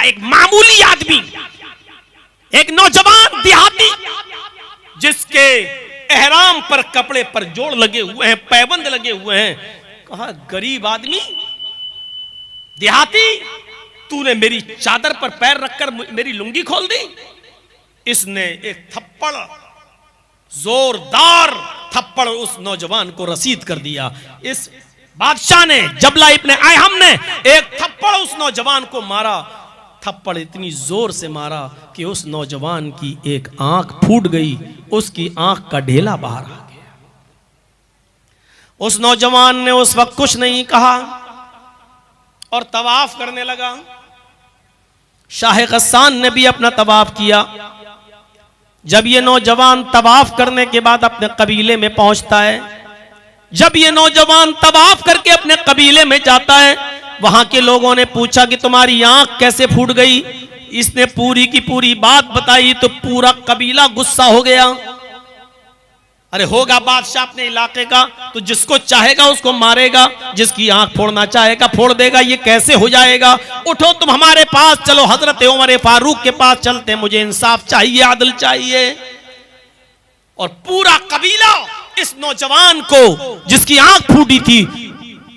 देखा एक मामूली आदमी, एक नौजवान देहाती जिसके एहराम पर कपड़े पर जोड़ लगे हुए हैं, पैबंद लगे हुए हैं। कहा गरीब आदमी देहाती, तूने मेरी चादर पर पैर रखकर मेरी लुंगी खोल दी। इसने एक थप्पड़, जोरदार थप्पड़ उस नौजवान को रसीद कर दिया। इस बादशाह ने, जबला इब्ने अयहम ने एक थप्पड़ उस नौजवान को मारा। थप्पड़ इतनी जोर से मारा कि उस नौजवान की एक आंख फूट गई, उसकी आंख का ढेला बाहर आ गया। उस नौजवान ने उस वक्त कुछ नहीं कहा और तवाफ करने लगा। शाह गस्सान ने भी अपना तवाफ किया। जब ये नौजवान तवाफ करने के बाद अपने कबीले में पहुंचता है, जब ये नौजवान तवाफ करके अपने कबीले में जाता है, वहां के लोगों ने पूछा कि तुम्हारी आंख कैसे फूट गई। इसने पूरी की पूरी बात बताई तो पूरा कबीला गुस्सा हो गया। अरे होगा बादशाह अपने इलाके का तो जिसको चाहेगा उसको मारेगा, जिसकी आंख फोड़ना चाहेगा फोड़ देगा, ये कैसे हो जाएगा। उठो तुम हमारे पास चलो, हजरत उमर फारूक के पास चलते, मुझे इंसाफ चाहिए, आदल चाहिए। और पूरा कबीला इस नौजवान को जिसकी आंख फूटी थी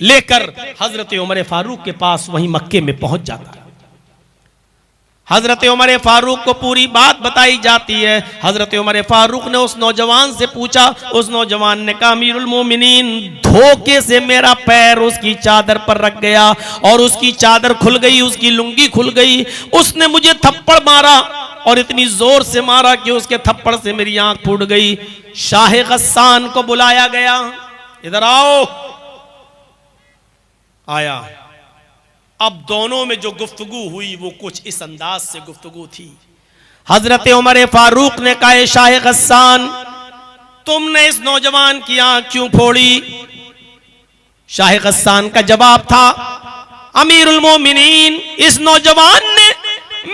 लेकर हजरत उमर फारूक के पास वहीं मक्के में पहुंच जाता है। हजरत उमर फारूक को पूरी बात बताई जाती है। हजरत उमर फारूक ने उस नौजवान से पूछा। उस नौजवान ने कहा अमीरुल मोमिनीन, धोखे से मेरा पैर उसकी चादर पर रख गया और उसकी चादर खुल गई, उसकी लुंगी खुल गई। उसने मुझे थप्पड़ मारा और इतनी जोर से मारा कि उसके थप्पड़ से मेरी आंख फूट गई। शाह गस्सान को बुलाया गया, इधर आओ। आया। अब दोनों में जो गुफ्तगू हुई वो कुछ इस अंदाज से गुफ्तगू थी। हजरत उमर फारूक ने कहा शाह गस्सान, तुमने इस नौजवान की आंख क्यों फोड़ी। शाह गस्सान का जवाब था अमीरुल मोमिनीन, इस नौजवान ने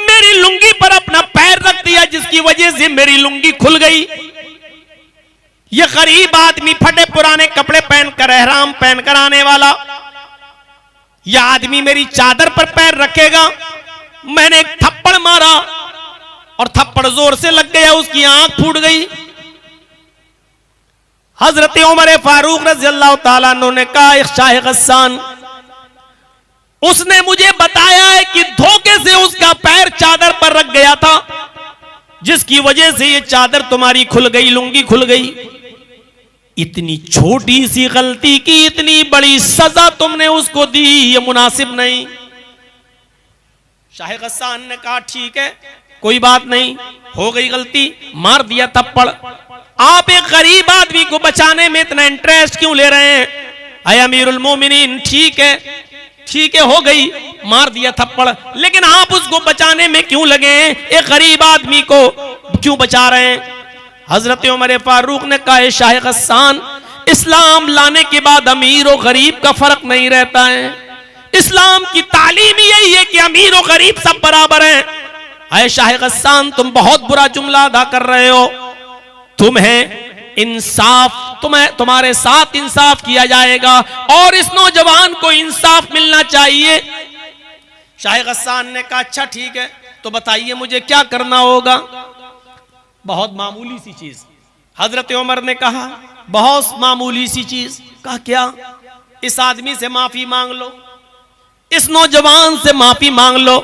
मेरी लुंगी पर अपना पैर रख दिया जिसकी वजह से मेरी लुंगी खुल गई। यह गरीब आदमी फटे पुराने कपड़े पहनकर, एहराम पहनकर आने वाला, यह आदमी मेरी चादर पर पैर रखेगा। मैंने एक थप्पड़ मारा और थप्पड़ जोर से लग गया, उसकी आंख फूट गई। हजरत उमर फारूक रज़ियल्लाहु ताला अन्हु ने कहा शाह गस्सान, उसने मुझे बताया है कि धोखे से उसका पैर चादर पर रख गया था जिसकी वजह से ये चादर तुम्हारी खुल गई, लुंगी खुल गई। इतनी छोटी सी गलती की इतनी बड़ी सजा तुमने उसको दी, ये मुनासिब नहीं। शाह गस्सान ने कहा ठीक है, कोई बात नहीं, हो गई गलती, मार दिया थप्पड़। आप एक गरीब आदमी को बचाने में इतना इंटरेस्ट क्यों ले रहे हैं। अय अमीरुल मोमिनीन, ठीक है हो गई, मार दिया थप्पड़, लेकिन आप उसको बचाने में क्यों लगे हैं, एक गरीब आदमी को क्यों बचा रहे हैं। हजरत उमर फारूक ने कहा शाह गस्सान, इस्लाम लाने के बाद अमीर और गरीब का फर्क नहीं रहता है। इस्लाम की तालीम यही है कि अमीर और गरीब सब बराबर हैं। अय शाह गस्सान, तुम बहुत बुरा जुमला अदा कर रहे हो। तुम्हें इंसाफ, तुम्हारे साथ इंसाफ किया जाएगा और इस नौजवान को इंसाफ मिलना चाहिए। शाह गस्सान ने कहा अच्छा ठीक है, तो बताइए मुझे क्या करना होगा। बहुत मामूली सी चीज। हजरत उमर ने कहा बहुत मामूली सी चीज। कहा क्या। इस आदमी से माफी मांग लो, इस नौजवान से माफी मांग लो,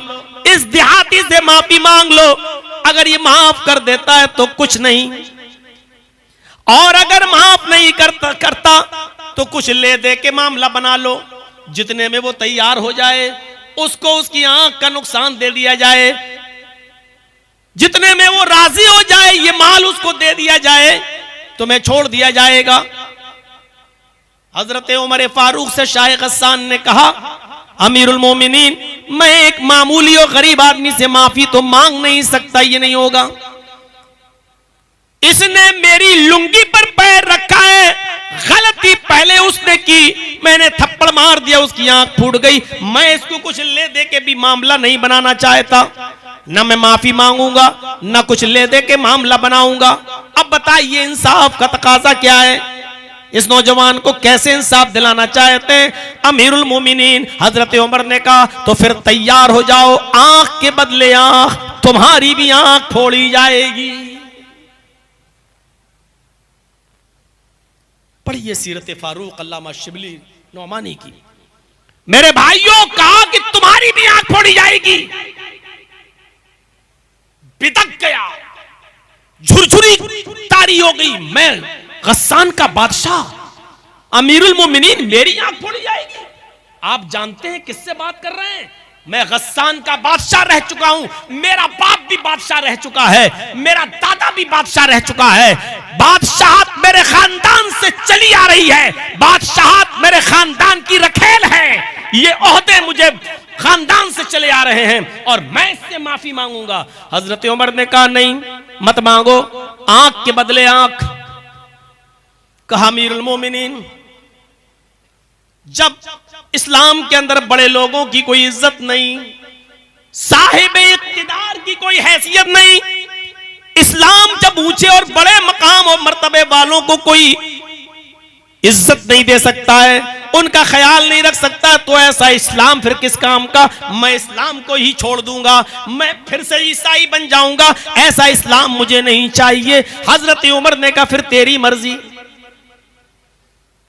इस देहाती से माफी मांग लो। अगर ये माफ कर देता है तो कुछ नहीं, और अगर माफ नहीं करता तो कुछ ले दे के मामला बना लो। जितने में वो तैयार हो जाए उसको उसकी आंख का नुकसान दे दिया जाए, जितने में वो राजी हो जाए ये माल उसको दे दिया जाए, तुम्हें छोड़ दिया जाएगा। हजरत उमर फारूक से शाह गस्सान ने कहा अमीरुल मोमिनीन, मैं एक मामूली और गरीब आदमी से माफी तो मांग नहीं सकता, ये नहीं होगा। इसने मेरी लुंगी पर पैर रखा है, गलती पहले उसने की, मैंने थप्पड़ मार दिया, उसकी आंख फूट गई। मैं इसको कुछ ले दे के भी मामला नहीं बनाना चाहता, न मैं माफी मांगूंगा न कुछ ले दे के मामला बनाऊंगा। अब बताइए इंसाफ का तकाजा क्या है। इस नौजवान को कैसे इंसाफ दिलाना चाहते हैं। अमीरुल मोमिनीन हजरत उमर ने कहा तो फिर तैयार हो जाओ, आंख के बदले आंख, तुम्हारी भी आंख फोड़ी जाएगी। पढ़िए सीरत फारूक अल्लामा शिबली नौमानी की। मेरे भाइयों, कहा कि तुम्हारी भी आंख फोड़ी जाएगी। बिदक गया, झुरझुरी तारी हो गई। मैं गस्सान का बादशाह, अमीरुल मोमिनीन, मेरी आंख फोड़ी जाएगी। आप जानते हैं किससे बात कर रहे हैं? मैं गस्सान का बादशाह रह चुका हूं, मेरा बाप भी बादशाह रह चुका है, मेरा दादा भी बादशाह रह चुका है। बादशाहत मेरे खानदान से चली आ रही है, बादशाहत मेरे खानदान की रखेल है। ये ओहदे मुझे खानदान से चले आ रहे हैं और मैं इससे माफी मांगूंगा। हजरत उमर ने कहा नहीं, मत मांगो, आंख के बदले आंख। कहा अमीरुल मोमिनीन, जब इस्लाम के अंदर बड़े लोगों की कोई इज्जत नहीं, साहिब इख्तिदार की कोई हैसियत नहीं, इस्लाम जब ऊंचे और बड़े मकाम और मर्तबे वालों को कोई इज्जत नहीं दे सकता है, उनका ख्याल नहीं रख सकता, तो ऐसा इस्लाम फिर किस काम का? मैं इस्लाम को ही छोड़ दूंगा, मैं फिर से ईसाई बन जाऊंगा, ऐसा इस्लाम मुझे नहीं चाहिए। हजरत उमर ने कहा फिर तेरी मर्जी।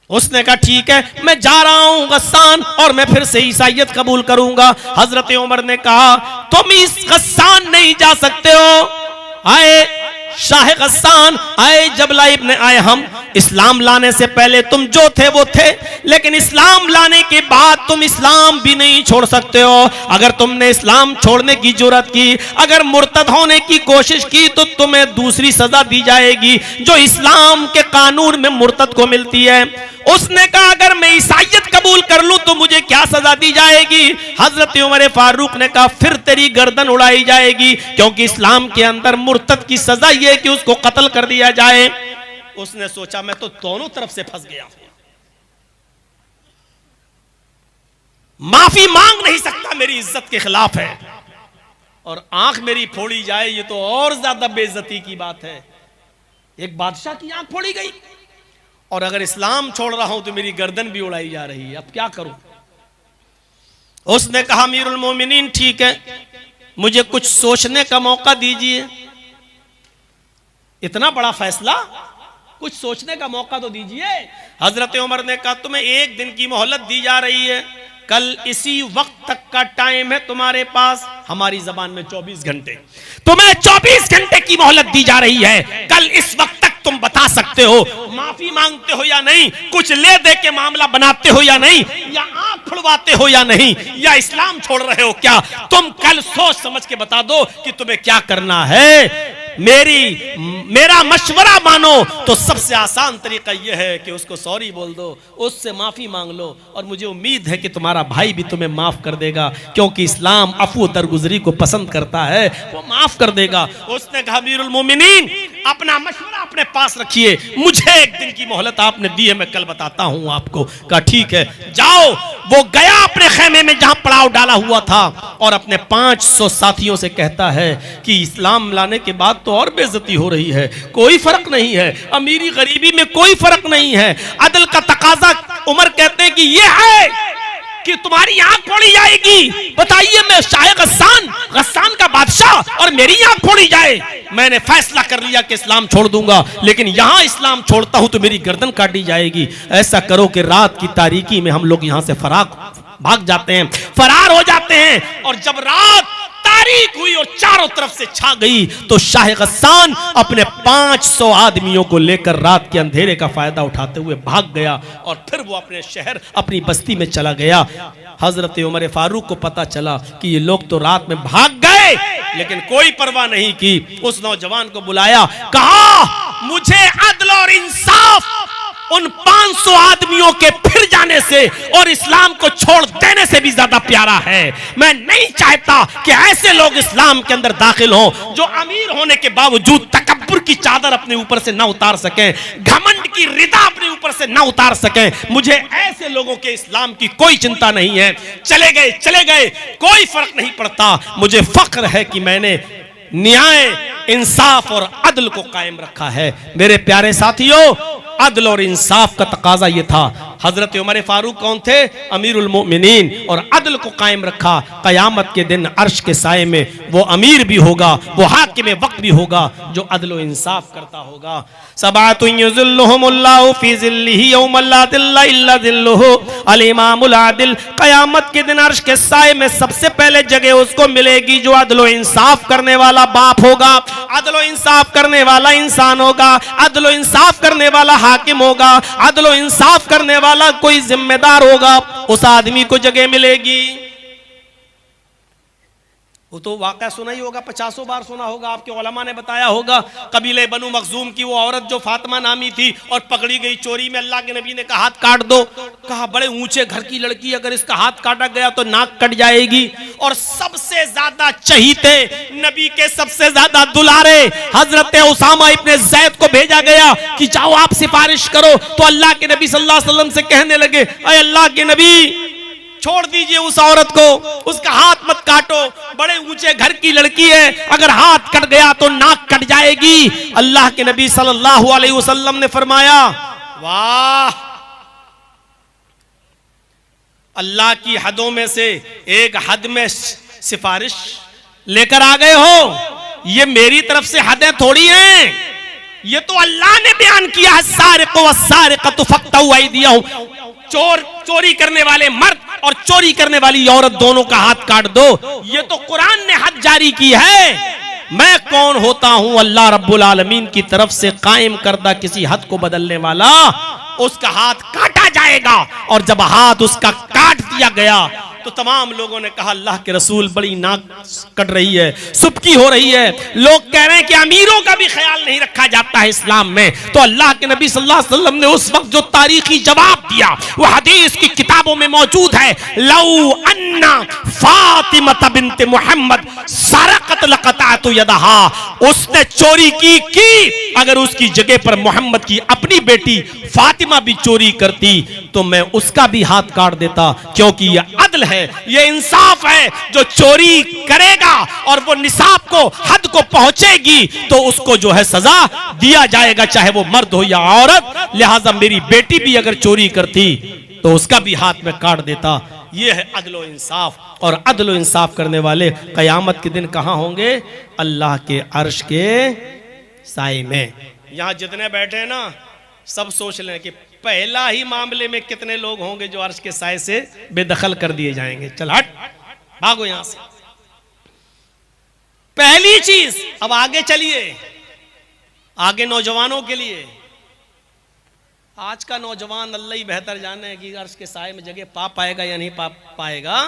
उसने कहा ठीक है, मैं जा रहा हूं गस्सान और मैं फिर से ईसाइयत कबूल करूंगा। हजरत उमर ने कहा तुम इस गस्सान नहीं जा सकते हो। आए शाह गस्सान, आए जबला इब्ने आए, हम इस्लाम लाने से पहले तुम जो थे वो थे, लेकिन इस्लाम लाने के बाद तुम इस्लाम भी नहीं छोड़ सकते हो। अगर तुमने इस्लाम छोड़ने की जुर्रत की, अगर मुर्तद होने की कोशिश की, तो तुम्हें दूसरी सजा दी जाएगी जो इस्लाम के कानून में मुर्तद को मिलती है। उसने कहा अगर मैं ईसाइयत कबूल कर लूं तो मुझे क्या सजा दी जाएगी? हजरत उमर फारूक ने कहा फिर तेरी गर्दन उड़ाई जाएगी, क्योंकि इस्लाम के अंदर मुर्तद की सजा यह है कि उसको कत्ल कर दिया जाए। उसने सोचा मैं तो दोनों तरफ से फंस गया, माफी मांग नहीं सकता, मेरी इज्जत के खिलाफ है, और आंख मेरी फोड़ी जाए ये तो और ज्यादा बेइज्जती की बात है। एक बादशाह की आंख फोड़ी गई और अगर इस्लाम छोड़ रहा हूं तो मेरी गर्दन भी उड़ाई जा रही है, अब क्या करूं? उसने कहा अमीरुल मोमिनीन ठीक है, मुझे कुछ सोचने का मौका दीजिए। इतना बड़ा फैसला, कुछ सोचने का मौका तो दीजिए। हजरत उमर ने कहा तुम्हें एक दिन की मोहलत दी जा रही है, कल इसी वक्त तक का टाइम है तुम्हारे पास, हमारी जबान में 24 घंटे, तुम्हें 24 घंटे की मोहलत दी जा रही है। कल इस वक्त तक तुम बता सकते हो माफी मांगते हो या नहीं, कुछ ले दे के मामला बनाते हो या नहीं, या आंख खुलवाते हो या नहीं, या इस्लाम छोड़ रहे हो क्या? तुम कल सोच समझ के बता दो कि तुम्हें क्या करना है। मेरा मशवरा मानो तो सबसे आसान तरीका यह है कि उसको सॉरी बोल दो, उससे माफी मांग लो, और मुझे उम्मीद है कि तुम्हारा भाई भी तुम्हें माफ कर देगा, क्योंकि इस्लाम अफू दरगुजरी को पसंद करता है, वो माफ कर देगा। उसने कहा अमीरुल मोमिनीन अपना मशवरा अपने पास रखिए, मुझे एक दिन की मोहलत आपने दी है, मैं कल बताता हूं आपको। कहा ठीक है जाओ। वो गया अपने खेमे में जहां पड़ाव डाला हुआ था और अपने 500 साथियों से कहता है कि इस्लाम लाने के बाद तो और बेइज्जती हो रही है, कोई फर्क नहीं है, अमीरी गरीबी में कोई फर्क नहीं है, अदल का तकाजा। उमर कहते हैं कि ये है कि तुम्हारी आंख फोड़ी जाएगी। बताइए मैं शाह गस्सान का बादशाह और मेरी आंख फोड़ी जाए? मैंने फैसला कर लिया कि इस्लाम छोड़ दूंगा, लेकिन यहां इस्लाम छोड़ता हूं तो मेरी गर्दन काटी जाएगी। ऐसा करो कि रात की तारीकी में हम लोग यहां से भाग जाते हैं, फरार हो जाते हैं। और जब रात तारीक हुई और चारों तरफ से छा गई तो शाह गस्सान अपने 500 आदमियों को लेकर रात के अंधेरे का फायदा उठाते हुए भाग गया और फिर वो अपने शहर, अपनी बस्ती में चला गया। हजरत उमर फारूक को पता चला कि ये लोग तो रात में भाग गए, लेकिन कोई परवाह नहीं की। उस नौजवान को बुलाया, कहा मुझे अदल और इंसाफ उन 500 आदमियों के फिर जाने से और इस्लाम को छोड़ देने से भी ज्यादा प्यारा है। मैं नहीं चाहता कि ऐसे लोग इस्लाम के अंदर दाखिल हों जो अमीर होने के बावजूद तकब्बुर की चादर अपने ऊपर से ना उतार सकें, घमंड की रिदा अपने ऊपर से ना उतार सकें। मुझे ऐसे लोगों के इस्लाम की कोई चिंता नहीं है। चले गए, कोई फर्क नहीं पड़ता। मुझे फख्र है कि मैंने न्याय, इंसाफ और अदल को कायम रखा है। मेरे प्यारे साथियों, अदल और इंसाफ का तकाजा ये था। हजरत उमर फारूक कौन थे? अमीरुल मोमिनीन, और अदल को कायम रखा। कयामत के दिन अर्श के साए में वो अमीर भी होगा, वो हाकिम वक्त भी होगा जो अदल और इंसाफ करता होगा। सबातुन युज़िल्लुहुमुल्लाहु फी ज़िल्लिही यौम ला ज़िल्ला इल्ला ज़िल्लुहु, अल इमामुल आदिल। कयामत के दिन अर्श के साए में सबसे पहले जगह उसको मिलेगी जो अदल और इंसाफ करने वाला बाप होगा, अदल और इंसाफ करने वाला इंसान होगा, अदल और इंसाफ करने वाला हाकिम होगा, अदल और इंसाफ करने वाला कोई जिम्मेदार होगा। उस आदमी को जगह मिलेगी। वो तो वाक़या सुना ही होगा, 50 बार सुना होगा, आपके उलमा ने बताया होगा। कबीले बनु मखजूम की वो औरत जो फातिमा नामी थी और पकड़ी गई चोरी में, अल्लाह के नबी ने कहा हाथ काट दो। कहा बड़े ऊंचे घर की लड़की, अगर इसका हाथ काटा गया तो नाक कट जाएगी। और सबसे ज्यादा चहीते, नबी के सबसे ज्यादा दुलारे हजरत उसामा इब्ने ज़ैद को भेजा गया कि जाओ आप सिफारिश करो। तो अल्लाह के नबी सल्लल्लाहु अलैहि वसल्लम से कहने लगे, अरे अल्लाह के नबी छोड़ दीजिए उस औरत को, उसका हाथ मत काटो, बड़े ऊंचे घर की लड़की है, अगर हाथ कट गया तो नाक कट जाएगी। अल्लाह के नबी सल्लल्लाहु अलैहि वसल्लम ने फरमाया, वाह, अल्लाह की हदों में से एक हद में सिफारिश लेकर आ गए हो। ये मेरी तरफ से हदें थोड़ी हैं, ये तो अल्लाह ने बयान किया है। सारिक़ु वस्सारिक़तु फ़क़्तऊ अयदियहुम, चोरी करने वाले मर्द और चोरी करने वाली औरत दोनों का हाथ काट दो। ये तो कुरान ने हद जारी की है। मैं कौन होता हूं? अल्लाह रब्बुल आलमीन की तरफ से कायम करदा किसी हद को बदलने वाला। उसका हाथ काटा जाएगा, और जब हाथ उसका काट दिया गया तो तमाम लोगों ने कहा अल्लाह के रसूल बड़ी नाक कट रही है, सुबकी हो रही है। लोग कह रहे हैं कि अमीरों का भी ख्याल नहीं रखा जाता है इस्लाम में। तो अल्लाह के नबी सल्लल्लाहु अलैहि वसल्लम ने उस वक्त जो तारीखी जवाब दिया वो हदीस की किताबों में मौजूद है। लौ अन्ना फातिमा बिन्त मुहम्मद सरकत लक़तअतु यदहा, उसने चोरी की, अगर उसकी जगह पर मोहम्मद की अपनी बेटी फातिमा भी चोरी करती तो मैं उसका भी हाथ काट देता, क्योंकि यह अदल है, ये इंसाफ है। जो चोरी करेगा और वो निसाब को, हद को पहुंचेगी तो उसको जो है सजा दिया जाएगा, चाहे वो मर्द हो या औरत। लिहाजा मेरी बेटी भी अगर चोरी करती तो उसका भी हाथ में काट देता। ये है अदल व इंसाफ। और अदल व इंसाफ करने वाले कयामत के दिन कहां होंगे? अल्लाह के अर्श के साए में। यहां जितने बैठे हैं ना, सब सोच लें कि पहला ही मामले में कितने लोग होंगे जो अर्श के साए से बेदखल कर दिए जाएंगे। चल हट, भागो यहां से। पहली चीज। अब आगे चलिए, आगे नौजवानों के लिए। आज का नौजवान अल्लाह ही बेहतर जाने कि अर्श के साए में जगह पा पाएगा या नहीं पा पाएगा।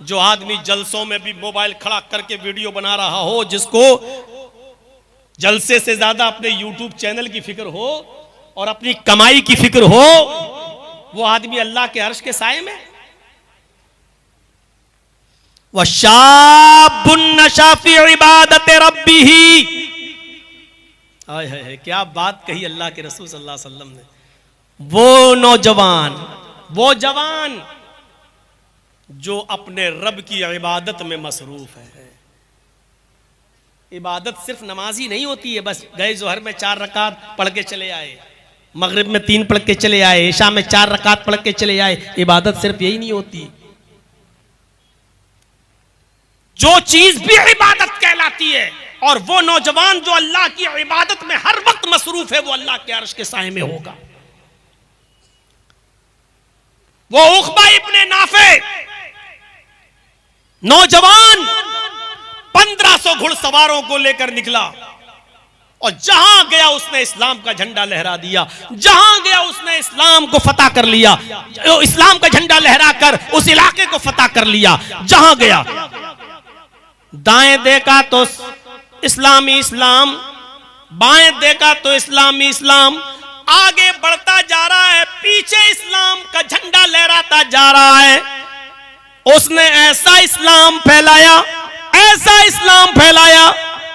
जो आदमी जलसों में भी मोबाइल खड़ा करके वीडियो बना रहा हो, जिसको जलसे से ज्यादा अपने यूट्यूब चैनल की फिक्र हो और अपनी कमाई की फिक्र हो, वो आदमी अल्लाह के अर्श के साए में। वशाबुन नशा फी इबादति रब्बिही, हाय हाय, क्या बात कही अल्लाह के रसूल सल्लल्लाहु अलैहि वसल्लम ने। वो नौजवान, वो जवान जो अपने रब की इबादत में मसरूफ है। इबादत सिर्फ नमाजी नहीं होती है, बस गए जोहर में 4 रकात पढ़ के चले आए, मगरिब में 3 पढ़ के चले आए, इशा में 4 रकात पढ़ के चले आए। इबादत सिर्फ यही नहीं होती। जो चीज भी इबादत कहलाती है, और वो नौजवान जो अल्लाह की इबादत में हर वक्त मसरूफ है, वो अल्लाह के अर्श के साए में होगा। वो उक़बा इब्ने नाफे नौजवान 1500 घुड़सवारों को लेकर निकला, और जहां गया उसने इस्लाम का झंडा लहरा दिया। जहां गया उसने इस्लाम को फतह कर लिया, इस्लाम का झंडा लहराकर उस इलाके को फतह कर लिया। जहां गया, दाएं देखा तो इस्लामी इस्लाम, बाएं देखा तो इस्लामी इस्लाम। आगे बढ़ता जा रहा है, पीछे इस्लाम का झंडा लहराता जा रहा है। उसने ऐसा इस्लाम फैलाया, ऐसा इस्लाम फैलाया,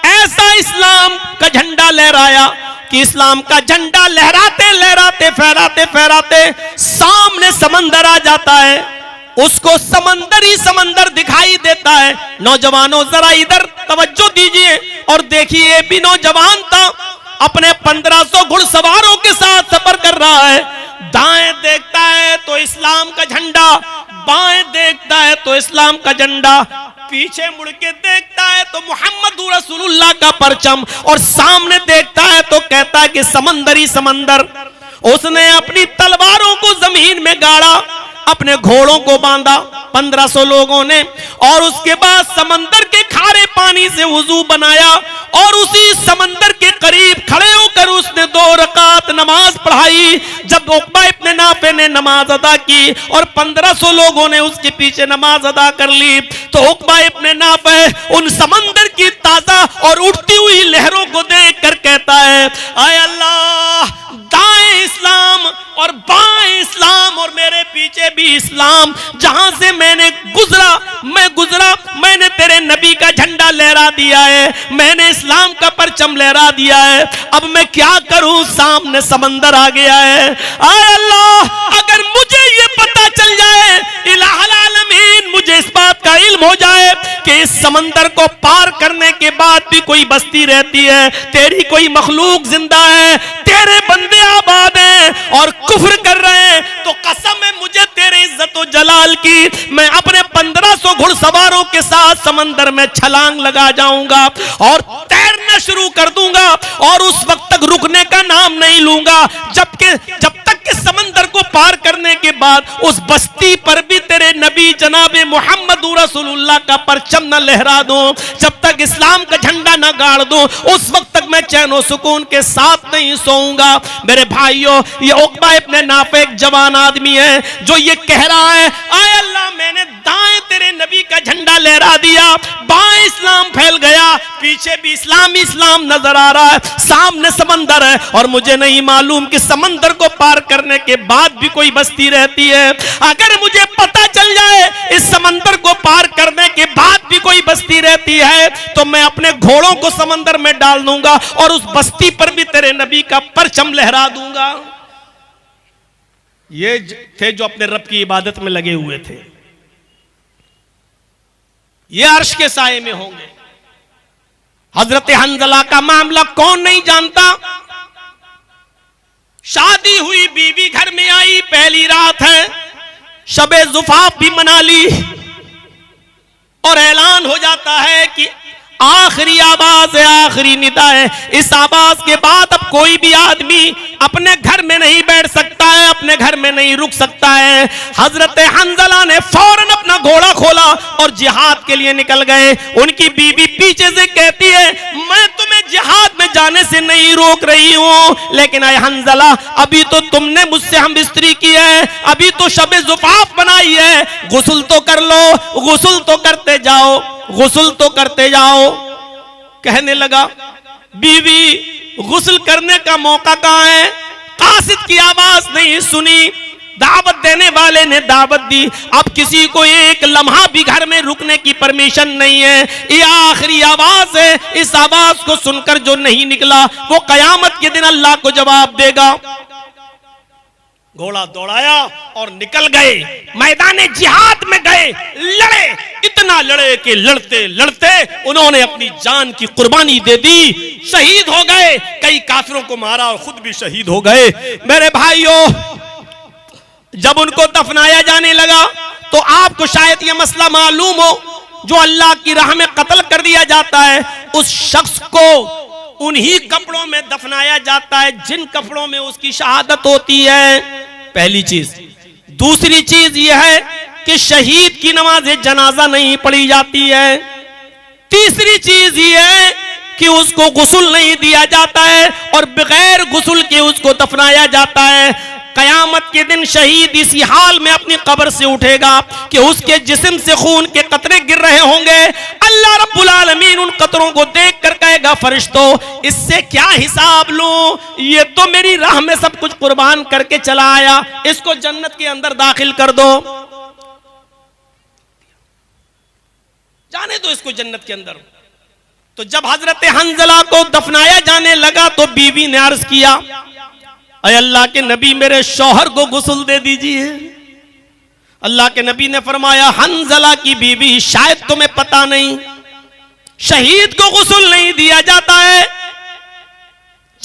ऐसा इस्लाम का झंडा लहराया कि इस्लाम का झंडा लहराते लहराते फहराते फहराते सामने समंदर आ जाता है। उसको समंदर ही समंदर दिखाई देता है। नौजवानों जरा इधर तवज्जो दीजिए और देखिए, भी नौजवान था, अपने 1500 घुड़सवारों के साथ सफर कर रहा है। दाएं देखता है तो इस्लाम का झंडा, बाएं देखता है तो इस्लाम का झंडा, पीछे मुड़ के देखता है तो मोहम्मद रसूलुल्लाह का परचम, और सामने देखता है तो कहता है कि समंदर ही समंदर। उसने अपनी तलवारों को जमीन में गाड़ा, अपने घोड़ों को बांधा 1500 लोगों ने, और उसके बाद समंदर के खारे पानी से वुजू बनाया और उसी समंदर के करीब खड़े होकर उसने 2 रकात नमाज पढ़ाई। जब उक़बा इब्न नाफे ने नमाज अदा की और 1500 लोगों ने उसके पीछे नमाज अदा कर ली, तो उक़बा इब्न नाफे उन समंदर की ताजा और उठती हुई लहरों को देखकर कहता है, आय अल्लाह, दाएं इस्लाम और बाएं इस्लाम और मेरे पीछे भी इस्लाम, जहां से मैंने गुजरा मैंने तेरे नबी का झंडा लहरा दिया है, मैंने इस्लाम का परचम लहरा दिया है, अब मैं क्या करूं, सामने समंदर आ गया है। आय अल्लाह, अगर मुझे ये पता चल जाए, इलाहुल आलमीन, मुझे इस बात का इल्म हो जाए कि इस समंदर को पार करने के बाद भी कोई बस्ती रहती है, तेरी कोई मखलूक जिंदा है, तेरे बंदे आबाद हैं और कुफ्र कर रहे हैं, तो कसम है मुझे तेरे इज्जत और जलाल की, मैं अपने 1500 घुड़सवारों के साथ समंदर में छलांग लगा जाऊंगा और तैरना शुरू कर दूंगा और उस वक्त तक रुकने का नाम नहीं लूंगा, जब तक कि समंदर को पार करने के बाद उस बस्ती पर भी तेरे नबी जनाबे मोहम्मद रसूलुल्लाह का परचम न लहरा दूं, जब तक इस्लाम का झंडा न गाड़ दूं, उस वक्त तक मैं चैन और सुकून के साथ नहीं सोऊंगा। मेरे भाइयों, ये उक़बा इब्न नाफे एक जवान आदमी है जो ये कह रहा है, आय अल्लाह, मैंने दाएं तेरे नबी का झंडा लहरा दिया, बाएं इस्लाम फैल गया, पीछे भी इस्लाम नजर आ रहा है, सामने समंदर है और मुझे नहीं मालूम कि समंदर को पार करने के बाद भी कोई बस्ती रहती है। अगर मुझे पता चल जाए इस समंदर को पार करने के बाद भी कोई बस्ती रहती है, तो मैं अपने घोड़ों को समंदर में डाल दूंगा और उस बस्ती पर भी तेरे नबी का परचम लहरा दूंगा। ये थे जो अपने रब की इबादत में लगे हुए थे, ये अर्श के साए में होंगे। हजरत हंजला का मामला कौन नहीं जानता। शादी हुई, बीवी घर में आई, पहली रात है, शबे जुफाफ भी मना ली और ऐलान हो जाता है कि आखिरी आवाज है, आखिरी निदा है, इस आवाज के बाद अब कोई भी आदमी अपने घर में नहीं बैठ सकता है, अपने घर में नहीं रुक सकता है। हजरत हंजला ने फौरन अपना घोड़ा खोला और जिहाद के लिए निकल गए। उनकी बीवी पीछे से कहती है, मैं तुम्हें जिहाद में जाने से नहीं रोक रही हूं, लेकिन आए हंजला, अभी तो तुमने मुझसे हम बिस्तरी की है, अभी तो शबे जुफाफ बनाई है, गुस्ल तो कर लो, गुस्ल तो करते जाओ, गुस्ल तो करते जाओ। कहने लगा, बीवी गुस्ल करने का मौका कहां है, कासिद की आवाज नहीं सुनी, दावत देने वाले ने दावत दी, अब किसी को एक लम्हा भी घर में रुकने की परमिशन नहीं है, ये आखिरी आवाज है, इस आवाज को सुनकर जो नहीं निकला वो कयामत के दिन अल्लाह को जवाब देगा। घोड़ा दौड़ाया और निकल गए, मैदान जिहाद में गए, लड़े, इतना लड़े कि लड़ते लड़ते उन्होंने अपनी जान की कुर्बानी दे दी, शहीद हो गए, कई काफिरों को मारा और खुद भी शहीद हो गए। मेरे भाइयों, जब उनको दफनाया जाने लगा तो आपको शायद यह मसला मालूम हो, जो अल्लाह की राह में कत्ल कर दिया जाता है उस शख्स को उन्हीं कपड़ों में दफनाया जाता है जिन कपड़ों में उसकी शहादत होती है, पहली चीज। दूसरी चीज यह है कि शहीद की नमाज जनाजा नहीं पढ़ी जाती है। तीसरी चीज यह है कि उसको गुस्ल नहीं दिया जाता है और बगैर गुस्ल के उसको दफनाया जाता है। कयामत के दिन शहीद इसी हाल में अपनी कब्र से उठेगा कि उसके जिस्म से खून के कतरे गिर रहे होंगे। अल्लाह रब्बुल आलमीन उन कतरों को देख कर कहेगा, फरिश्तों, इससे क्या हिसाब लूं, ये तो मेरी राह में सब कुछ कुर्बान करके चला आया, इसको जन्नत के अंदर दाखिल कर दो, जाने दो इसको जन्नत के अंदर। तो जब हजरत हंजला को दफनाया जाने लगा तो बीवी ने अर्ज किया, अय अल्लाह के नबी, मेरे शौहर को गुस्ल दे दीजिए। अल्लाह के नबी ने फरमाया, हंजला की बीवी, शायद तुम्हें पता नहीं, शहीद को गुस्ल नहीं दिया जाता है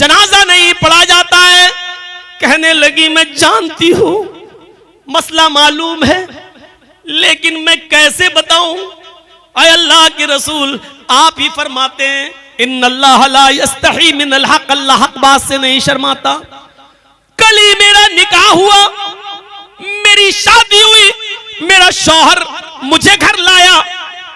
जनाजा नहीं पढ़ा जाता है। कहने लगी मैं जानती हूं, मसला मालूम है, लेकिन मैं कैसे बताऊं। अय अल्लाह के रसूल, आप ही फरमाते हैं इन्नल्लाह ला यस्तही मिनल हक, अल्लाह हक बात से नहीं शर्माता। कल ही मेरा निकाह हुआ, मेरी शादी हुई, मेरा शौहर मुझे घर लाया,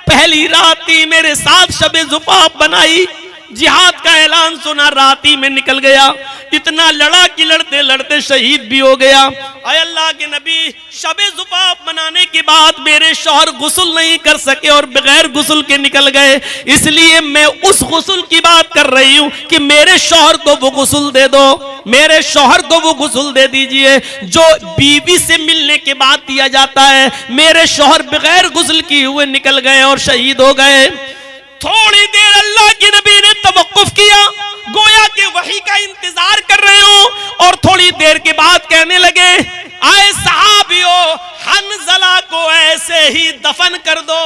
पहली रात ही मेरे साथ शबे जुफाफ बनाई, जिहाद का ऐलान सुना, रात ही में निकल गया। इतना लड़ा कि लड़ते लड़ते शहीद भी हो गया। अय अल्लाह के नबी, शबे जुफाफ बनाने के बाद मेरे शौहर गुस्ल नहीं कर सके और बगैर गुस्ल के निकल गए, इसलिए मैं उस गुस्ल की बात कर रही हूं कि मेरे शौहर को वो गुस्ल दे दो, मेरे शौहर को वो गुस्ल दे दीजिए जो बीवी से मिलने के बाद दिया जाता है। मेरे शौहर बगैर गुस्ल किए हुए निकल गए और शहीद हो गए। थोड़ी देर अल्लाह के नबी ने तवक्कुफ किया, गोया के वही का इंतजार कर रहे हो, और थोड़ी देर के बाद कहने लगे आए सहाबियों, हनजला को ऐसे ही दफन कर दो।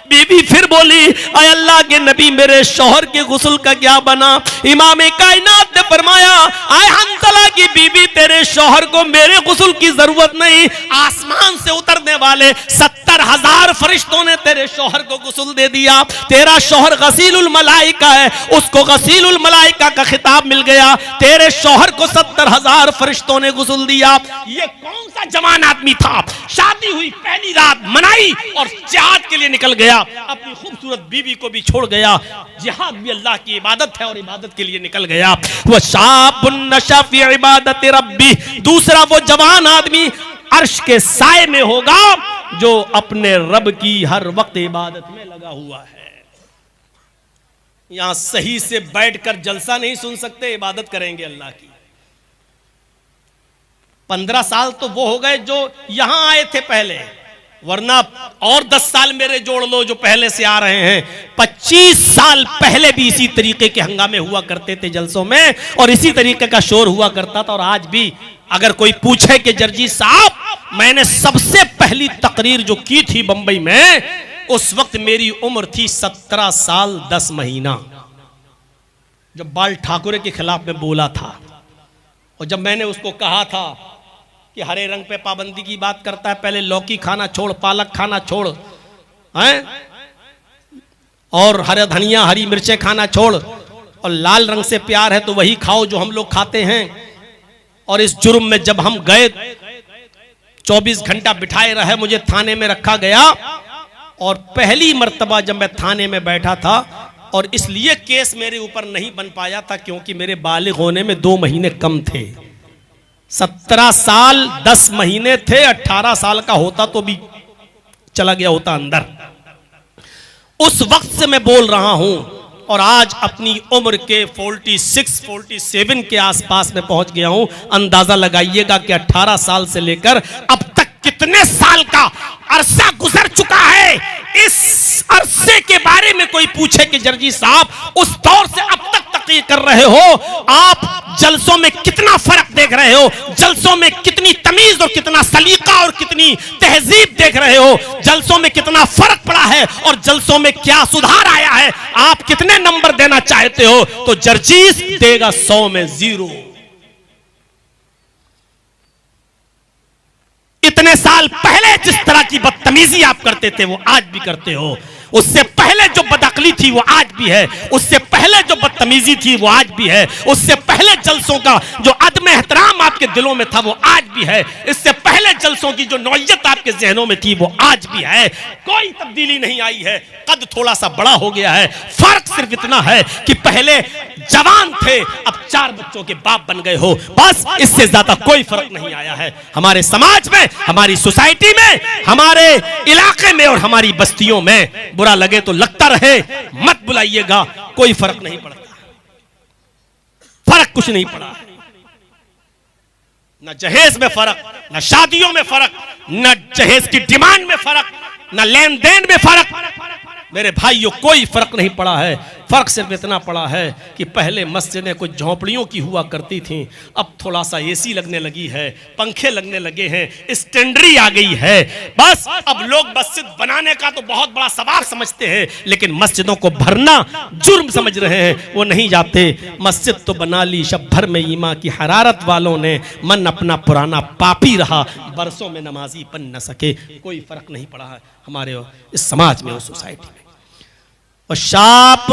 बीबी फिर बोली आए अल्लाह के नबी, मेरे शौहर के गुस्ल का क्या बना। इमाम कायनात ने फरमाया आए हनजला की बीबी, तेरे शौहर को मेरे गुस्ल की जरूरत नहीं, आसमान से उतरने वाले 70,000 फरिश्तों ने तेरे शौहर को गुस्ल दे दिया। तेरा शौहर गसीलुल मलाइका है, उसको गसीलुल मलाइका का खिताब मिल गया। तेरे शौहर को 70,000 फरिश्तों ने गुस्ल दिया। ये कौन सा जवान आदमी था, शादी हुई, पहली रात मनाई और जिहाद के लिए निकल गया, अपनी खूबसूरत बीवी को भी छोड़ गया। जिहाद भी अल्लाह की इबादत है और इबादत के लिए निकल गया। वह शाबुन नशा फी इबादत रब्बी, दूसरा वो जवान आदमी अर्श के साए में होगा जो अपने रब की हर वक्त इबादत में लगा हुआ है। यहां सही से बैठकर जलसा नहीं सुन सकते, इबादत करेंगे अल्लाह की। 15 साल तो वो हो गए जो यहां आए थे पहले, वरना और 10 साल मेरे जोड़ लो जो पहले से आ रहे हैं। 25 साल पहले भी इसी तरीके के हंगामे हुआ करते थे जलसों में, और इसी तरीके का शोर हुआ करता था। और आज भी अगर कोई पूछे कि जर्जी साहब, मैंने सबसे पहली तकरीर जो की थी बंबई में, उस वक्त मेरी उम्र थी 17 साल 10 महीना, जब बाल ठाकुरे के खिलाफ में बोला था। और जब मैंने उसको कहा था कि हरे रंग पे पाबंदी की बात करता है, पहले लौकी खाना छोड़, पालक खाना छोड़, हैं, और हरे धनिया हरी मिर्चें खाना छोड़, और लाल रंग से प्यार है तो वही खाओ जो हम लोग खाते हैं। और इस जुर्म में जब हम गए, 24 घंटा बिठाए रहे, मुझे थाने में रखा गया। और पहली मर्तबा जब मैं थाने में बैठा था, और इसलिए केस मेरे ऊपर नहीं बन पाया था क्योंकि मेरे बालिग होने में 2 महीने कम थे। 17 साल 10 महीने थे, 18 साल का होता तो भी चला गया होता अंदर। उस वक्त से मैं बोल रहा हूं, और आज अपनी उम्र के 46-47 के आसपास में पहुंच गया हूं। अंदाजा लगाइएगा कि 18 साल से लेकर अब तक कितने साल का अरसा गुजर चुका है। इस अरसे के बारे में कोई पूछे कि जर्जी साहब उस दौर से अब तक तकरीर कर रहे हो, आप जलसों में कितना फर्क देख रहे हो, जलसों में कितनी तमीज और कितना सलीका और कितनी तहजीब देख रहे हो, जलसों में कितना फर्क पड़ा है और जलसों में क्या सुधार आया है, आप कितने नंबर देना चाहते हो? तो जर्जीस देगा 100 में 0। इतने साल पहले जिस तरह की बदतमीजी आप करते थे वो आज भी करते हो। उससे पहले जो बदअक्ली थी वो आज भी है, उससे पहले जो बदतमीजी थी वो आज भी है, उससे पहले जलसों का जो अदम एहतराम आपके दिलों में था वो आज भी है, इससे पहले जलसों की जो नौयत आपके जहनों में थी वो आज भी है। कोई तब्दीली नहीं आई है, कद थोड़ा सा बड़ा हो गया है। फर्क सिर्फ इतना है कि पहले जवान थे, अब 4 बच्चों के बाप बन गए हो, बस इससे ज्यादा कोई फर्क नहीं आया है। हमारे समाज में, हमारी सोसाइटी में, हमारे इलाके में और हमारी बस्तियों में बुरा लगे तो लगता रहे, मत बुलाइएगा, कोई फर्क नहीं पड़ता। फर्क कुछ नहीं पड़ा, न जहेज में फर्क, न शादियों में फर्क, न जहेज की डिमांड में फर्क, न लेन देन में फर्क। मेरे भाइयों कोई फर्क नहीं पड़ा है। फर्क सिर्फ इतना पड़ा है कि पहले मस्जिदें कुछ झोंपड़ियों की हुआ करती थीं, अब थोड़ा सा एसी लगने लगी है, पंखे लगने लगे हैं, स्टैंडरी आ गई है। बस अब लोग मस्जिद बनाने का तो बहुत बड़ा सवाब समझते हैं, लेकिन मस्जिदों को भरना जुर्म समझ रहे हैं, वो नहीं जाते। मस्जिद तो बना ली, शब भर में ईमा की हरारत वालों ने, मन अपना पुराना पापी रहा, बरसों में नमाजी बन न सके। कोई फर्क नहीं पड़ा है हमारे इस समाज में, उस सोसाइटी में। और शाप